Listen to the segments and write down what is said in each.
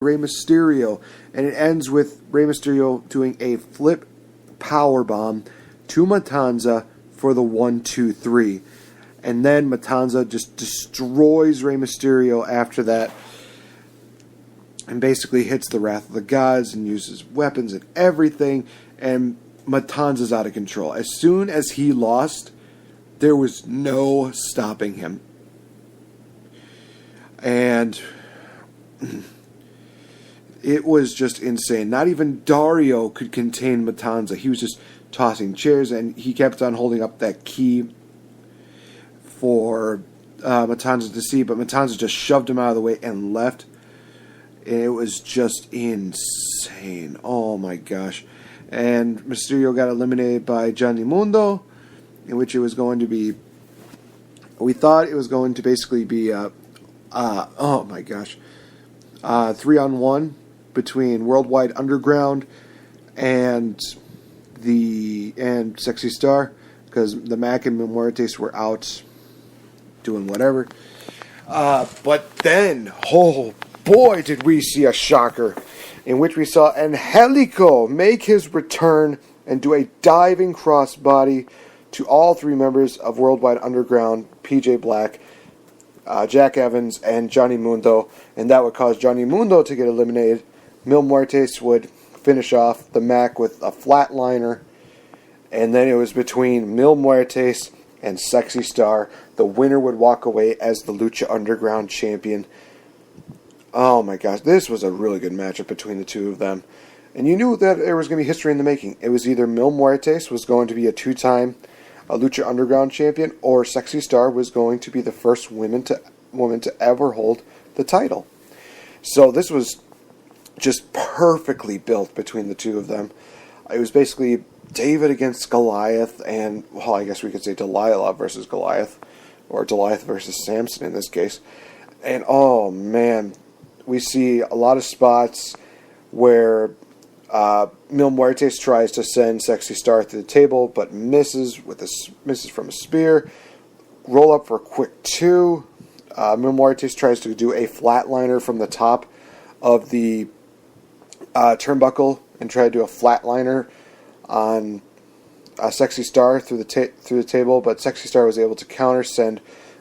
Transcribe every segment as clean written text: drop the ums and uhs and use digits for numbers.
Rey Mysterio, and it ends with Rey Mysterio doing a flip powerbomb to Matanza for the 1-2-3. And then Matanza just destroys Rey Mysterio after that and basically hits the Wrath of the Gods and uses weapons and everything, and Matanza's out of control. As soon as he lost, there was no stopping him. And it was just insane. Not even Dario could contain Matanza. He was just tossing chairs, and he kept on holding up that key for Matanza to see, but Matanza just shoved him out of the way and left. And it was just insane. Oh my gosh. And Mysterio got eliminated by Johnny Mundo, in which it was going to be, we thought it was going to basically be, oh my gosh, 3-on-1 between Worldwide Underground and Sexy Star, because the Mac and Mil Muertes were out doing whatever. But then, oh boy, did we see a shocker, in which we saw Angelico make his return and do a diving crossbody to all three members of Worldwide Underground, PJ Black, Jack Evans, and Johnny Mundo, and that would cause Johnny Mundo to get eliminated. Mil Muertes would finish off the Mac with a flatliner, and then it was between Mil Muertes and Sexy Star. The winner would walk away as the Lucha Underground champion. Oh my gosh, this was a really good matchup between the two of them. And you knew that there was going to be history in the making. It was either Mil Muertes was going to be a two-time Lucha Underground champion, or Sexy Star was going to be the first woman to ever hold the title. So this was just perfectly built between the two of them. It was basically David against Goliath, and, well, I guess we could say Delilah versus Goliath, or Goliath versus Samson in this case. And, oh man, we see a lot of spots where Mil Muertes tries to send Sexy Star through the table, but misses from a spear. Roll up for a quick 2. Mil Muertes tries to do a flatliner from the top of the turnbuckle and try to do a flatliner on Sexy Star through the table, but Sexy Star was able to counter send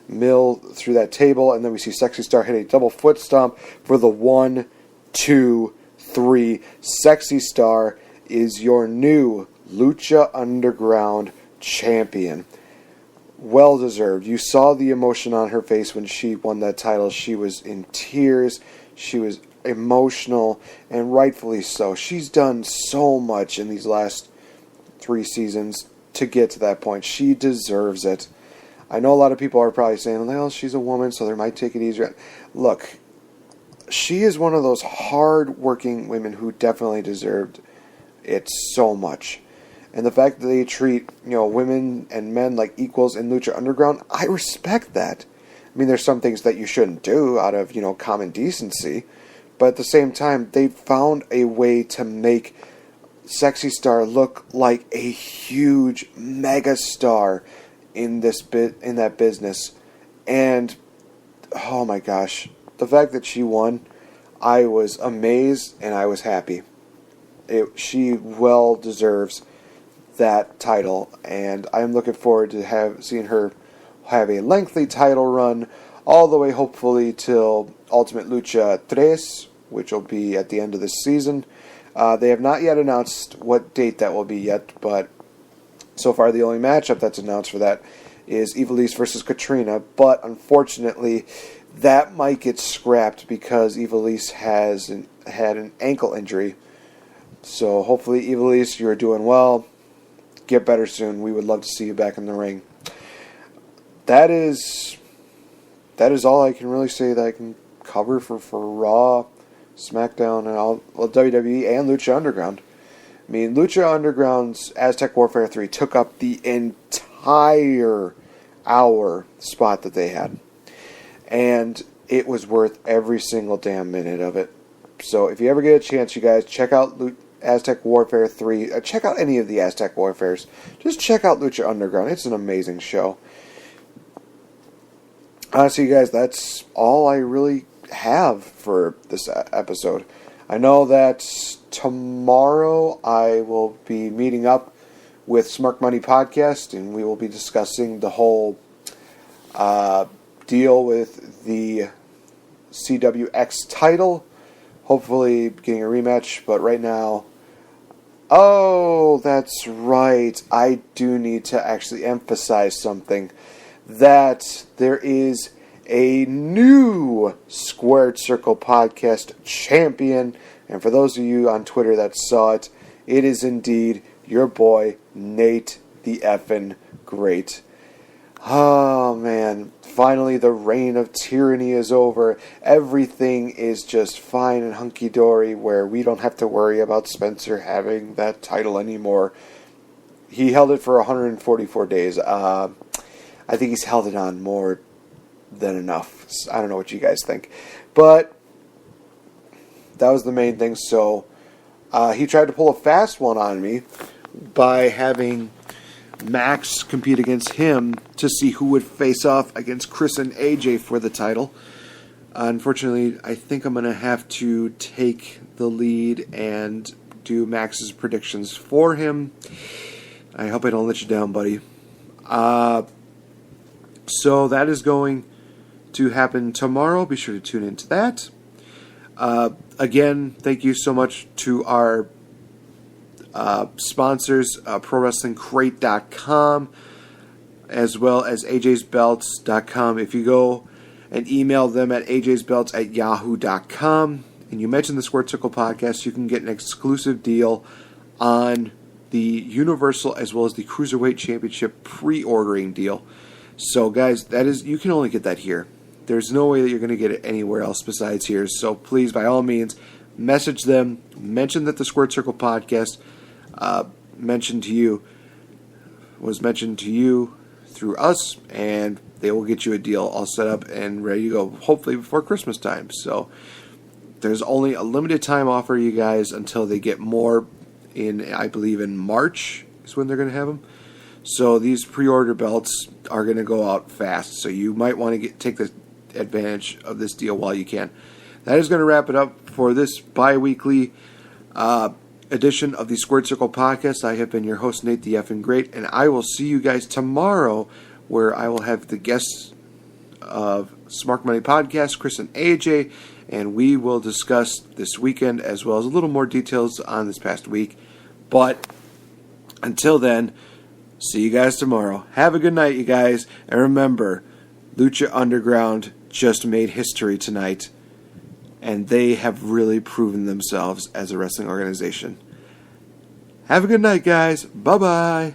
Mil through that table, and then we see Sexy Star hit a double foot stomp for the 1-2-3. Sexy Star is your new Lucha Underground champion. Well deserved. You saw the emotion on her face when she won that title. She was in tears. She was emotional, and rightfully so. She's done so much in these last 3 seasons to get to that point. She deserves it. I know a lot of people are probably saying, well, she's a woman, so they might take it easier. Look, she is one of those hard-working women who definitely deserved it so much. And the fact that they treat, women and men like equals in Lucha Underground, I respect that. I mean, there's some things that you shouldn't do out of, common decency. But at the same time, they found a way to make Sexy Star look like a huge mega star in that business. And oh my gosh, the fact that she won, I was amazed and I was happy. She well deserves that title, and I'm looking forward to seeing her have a lengthy title run all the way, hopefully, till Ultimate Lucha 3, which will be at the end of this season. They have not yet announced what date that will be yet, but so far the only matchup that's announced for that is Ivelisse versus Katrina, but unfortunately that might get scrapped because Ivelisse had an ankle injury. So hopefully, Ivelisse, you're doing well. Get better soon. We would love to see you back in the ring. That is all I can really say that I can cover for Raw, SmackDown, and WWE and Lucha Underground. I mean, Lucha Underground's Aztec Warfare 3 took up the entire hour spot that they had. And it was worth every single damn minute of it. So if you ever get a chance, you guys, check out Aztec Warfare 3. Check out any of the Aztec Warfares. Just check out Lucha Underground. It's an amazing show. Honestly, you guys, that's all I really have for this episode. I know that tomorrow I will be meeting up with Smart Money Podcast, and we will be discussing the whole deal with the CWX title. Hopefully getting a rematch, but right now... Oh, that's right. I do need to actually emphasize something. That there is a new Squared Circle Podcast champion. And for those of you on Twitter that saw it, it is indeed your boy, Nate the Effin' Great. Oh, man. Finally, the reign of tyranny is over. Everything is just fine and hunky-dory, where we don't have to worry about Spencer having that title anymore. He held it for 144 days. I think he's held it on more than enough. I don't know what you guys think. But that was the main thing. So he tried to pull a fast one on me by having Max compete against him to see who would face off against Chris and AJ for the title. Unfortunately, I think I'm going to have to take the lead and do Max's predictions for him. I hope I don't let you down, buddy. So that is going to happen tomorrow. Be sure to tune into that. Again, thank you so much to our sponsors, ProWrestlingCrate.com, as well as AJ'sBelts.com. If you go and email them at AJ'sBelts@yahoo.com and you mention the Squared Circle Podcast, you can get an exclusive deal on the Universal as well as the Cruiserweight Championship pre-ordering deal. So, guys, that is, you can only get that here. There's no way that you're going to get it anywhere else besides here. So please, by all means, message them. Mention that the Squared Circle Podcast was mentioned to you through us, and they will get you a deal all set up and ready to go, hopefully before Christmas time. So there's only a limited time offer, you guys, until they get more in, I believe, in March is when they're going to have them. So these pre-order belts are going to go out fast, so you might want to take the advantage of this deal while you can. That is going to wrap it up for this bi-weekly edition of the Squared Circle Podcast. I have been your host, Nate the Effin' Great, and I will see you guys tomorrow, where I will have the guests of Smart Money Podcast, Chris and AJ, and we will discuss this weekend as well as a little more details on this past week. But until then, see you guys tomorrow. Have a good night, you guys, and remember, Lucha Underground just made history tonight, and they have really proven themselves as a wrestling organization. Have a good night, guys. Bye-bye.